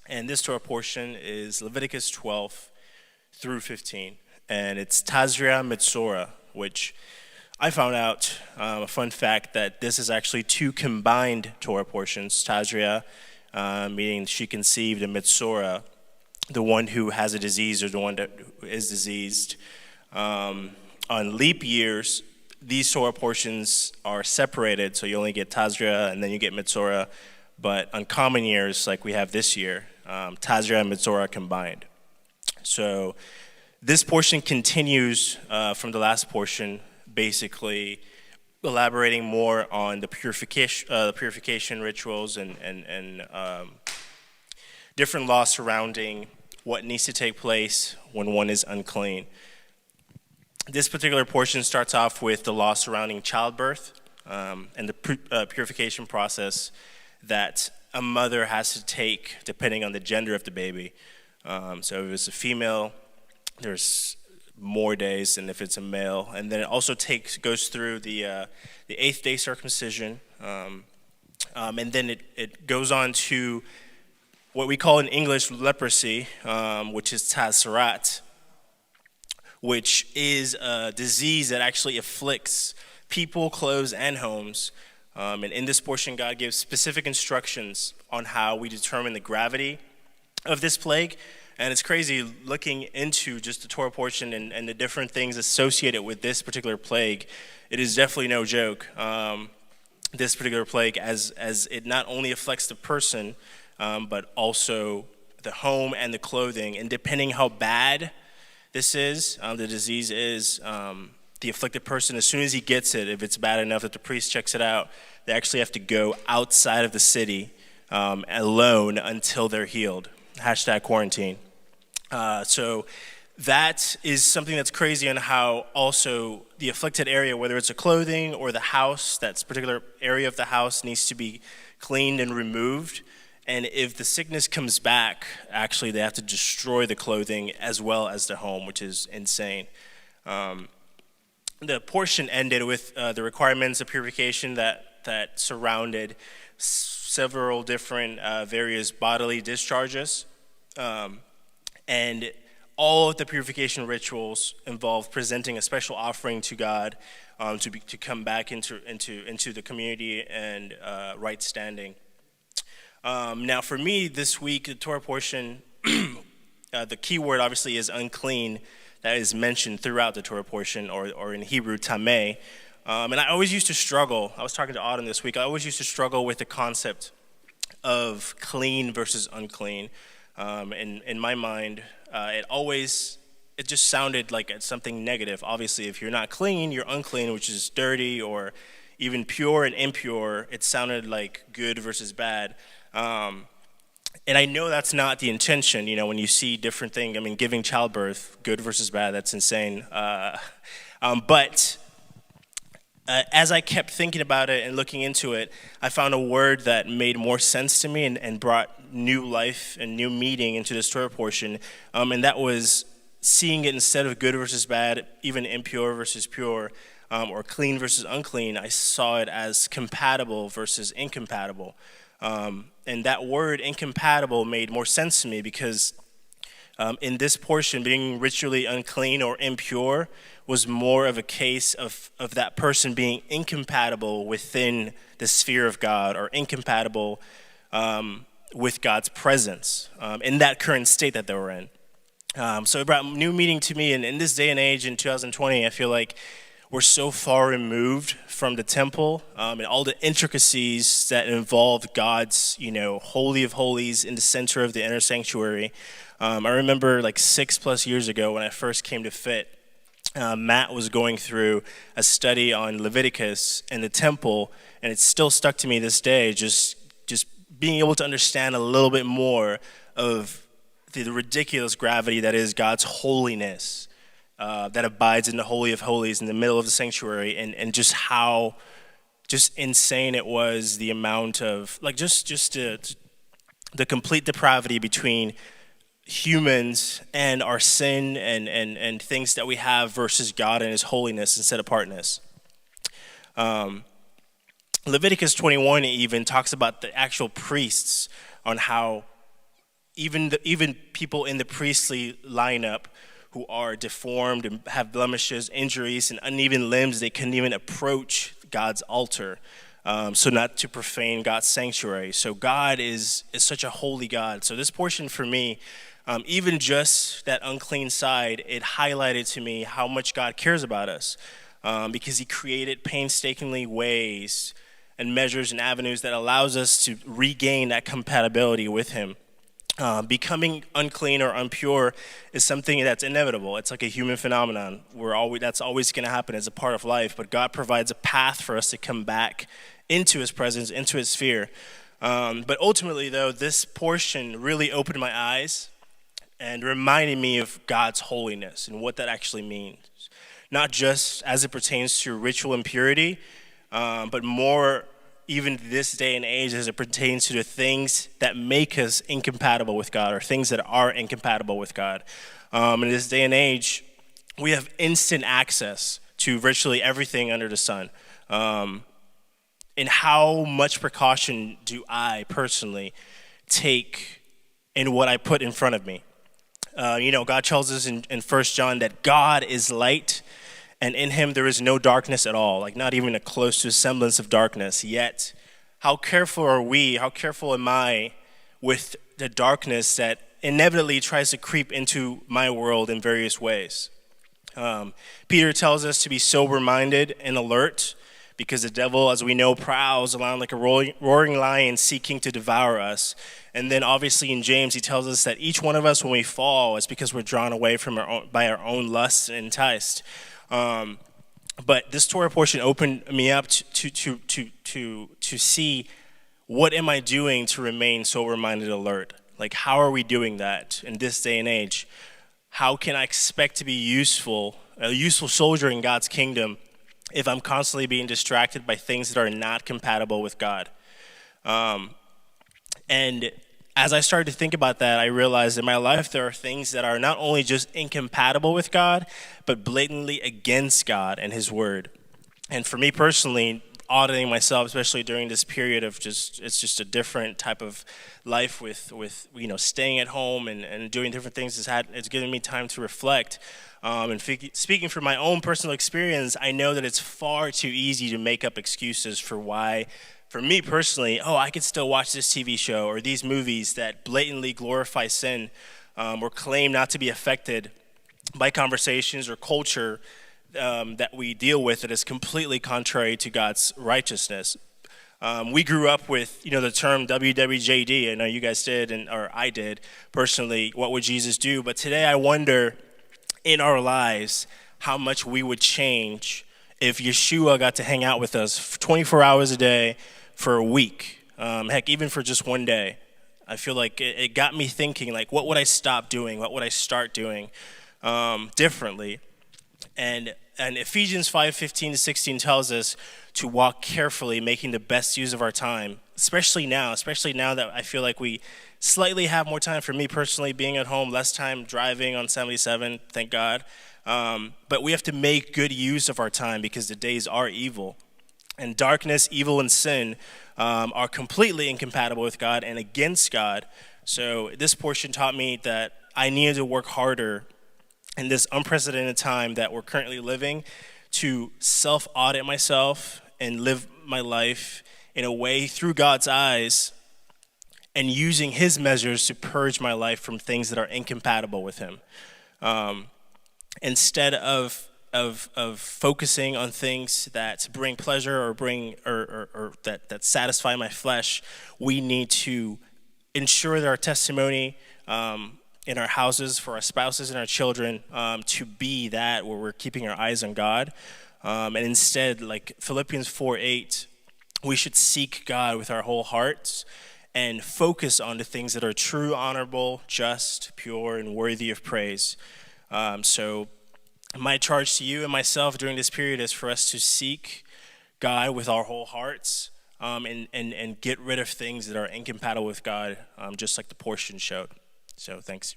And this Torah portion is Leviticus 12 through 15. And it's Tazria-Metzora, which I found out, a fun fact, that this is actually two combined Torah portions. Tazria, meaning she conceived, and Metzora, the one who has a disease or the one that is diseased. On leap years, these Torah portions are separated, so you only get Tazria and then you get Metzora. But on common years, like we have this year, Tazria and Metzora combined. So this portion continues from the last portion, basically elaborating more on the purification rituals and different laws surrounding what needs to take place when one is unclean. This particular portion starts off with the law surrounding childbirth and the purification process that a mother has to take depending on the gender of the baby. So if it's a female, there's more days than if it's a male. And then it also goes through the 8th day circumcision. And then it goes on to what we call in English leprosy, which is tasarat, which is a disease that actually afflicts people, clothes, and homes. And in this portion, God gives specific instructions on how we determine the gravity of this plague. And it's crazy looking into just the Torah portion and the different things associated with this particular plague. It is definitely no joke, this particular plague, as it not only affects the person, but also the home and the clothing. And depending how bad this is, the disease is, the afflicted person, as soon as he gets it, if it's bad enough that the priest checks it out, they actually have to go outside of the city alone until they're healed. #quarantine. So that is something that's crazy, on how also the afflicted area, whether it's a clothing or the house, that particular area of the house needs to be cleaned and removed. And if the sickness comes back, actually they have to destroy the clothing as well as the home, which is insane. The portion ended with the requirements of purification that surrounded several different various bodily discharges. And all of the purification rituals involve presenting a special offering to God to come back into the community and right standing. Now, for me this week, the Torah portion, the key word obviously is unclean. That is mentioned throughout the Torah portion, or in Hebrew, tameh. And I always used to struggle. I was talking to Autumn this week. I always used to struggle with the concept of clean versus unclean. In my mind, it just sounded like something negative. Obviously, if you're not clean, you're unclean, which is dirty, or even pure and impure. It sounded like good versus bad. And I know that's not the intention, when you see different things. Giving childbirth, good versus bad, that's insane. But as I kept thinking about it and looking into it, I found a word that made more sense to me and brought new life and new meaning into this Torah portion. And that was seeing it instead of good versus bad, even impure versus pure, or clean versus unclean. I saw it as compatible versus incompatible. And that word incompatible made more sense to me because in this portion, being ritually unclean or impure was more of a case of that person being incompatible within the sphere of God, or incompatible with God's presence in that current state that they were in. So it brought new meaning to me. And in this day and age, in 2020, I feel like we're so far removed from the temple and all the intricacies that involve God's, holy of holies in the center of the inner sanctuary. I remember 6+ years ago when I first came to FIT, Matt was going through a study on Leviticus and the temple, and it's still stuck to me this day, just being able to understand a little bit more of the ridiculous gravity that is God's holiness. That abides in the Holy of Holies in the middle of the sanctuary, and just how insane it was, the amount of the complete depravity between humans and our sin and things that we have versus God and his holiness and set apartness. Leviticus 21 even talks about the actual priests, on how even people in the priestly lineup who are deformed and have blemishes, injuries, and uneven limbs, they couldn't even approach God's altar, so not to profane God's sanctuary. So God is such a holy God. So this portion for me, even just that unclean side, it highlighted to me how much God cares about us, because he created painstakingly ways and measures and avenues that allows us to regain that compatibility with him. Becoming unclean or impure is something that's inevitable. It's like a human phenomenon. That's always going to happen as a part of life, but God provides a path for us to come back into his presence, into his sphere. But ultimately, though, this portion really opened my eyes and reminded me of God's holiness and what that actually means. Not just as it pertains to ritual impurity, but more even this day and age as it pertains to the things that make us incompatible with God, or things that are incompatible with God. In this day and age, we have instant access to virtually everything under the sun. And how much precaution do I personally take in what I put in front of me? God tells us in 1 John that God is light, and in him there is no darkness at all, like not even a close to a semblance of darkness. Yet, how careful am I with the darkness that inevitably tries to creep into my world in various ways? Peter tells us to be sober-minded and alert, because the devil, as we know, prowls around like a roaring lion seeking to devour us. And then obviously in James, he tells us that each one of us, when we fall, is because we're drawn away from by our own lusts and enticed. But this Torah portion opened me up to see, what am I doing to remain sober-minded, alert? Like, how are we doing that in this day and age? How can I expect to be a useful soldier in God's kingdom if I'm constantly being distracted by things that are not compatible with God? And as I started to think about that, I realized in my life there are things that are not only just incompatible with God, but blatantly against God and his word. And for me personally, auditing myself, especially during this period of it's just a different type of life with staying at home and doing different things, it's given me time to reflect. And speaking from my own personal experience, I know that it's far too easy to make up excuses for why, for me personally, I could still watch this TV show or these movies that blatantly glorify sin, or claim not to be affected by conversations or culture that we deal with that is completely contrary to God's righteousness. We grew up with, the term WWJD. I know you guys did, or I did personally. What would Jesus do? But today I wonder, in our lives, how much we would change if Yeshua got to hang out with us 24 hours a day for a week. Heck, even for just one day. I feel like it got me thinking, like, what would I stop doing? What would I start doing differently? And Ephesians 5:15-16 tells us to walk carefully, making the best use of our time, especially now that I feel like we slightly have more time. For me personally, being at home, less time driving on 77, thank God. But we have to make good use of our time, because the days are evil. And darkness, evil, and sin are completely incompatible with God and against God. So this portion taught me that I needed to work harder in this unprecedented time that we're currently living, to self-audit myself and live my life in a way through God's eyes, and using his measures to purge my life from things that are incompatible with him. Instead of focusing on things that bring pleasure or that satisfy my flesh, we need to ensure that our testimony in our houses, for our spouses and our children, to be that where we're keeping our eyes on God. And instead, like Philippians 4:8, we should seek God with our whole hearts and focus on the things that are true, honorable, just, pure, and worthy of praise. So my charge to you and myself during this period is for us to seek God with our whole hearts, and get rid of things that are incompatible with God, just like the portion showed. So thanks.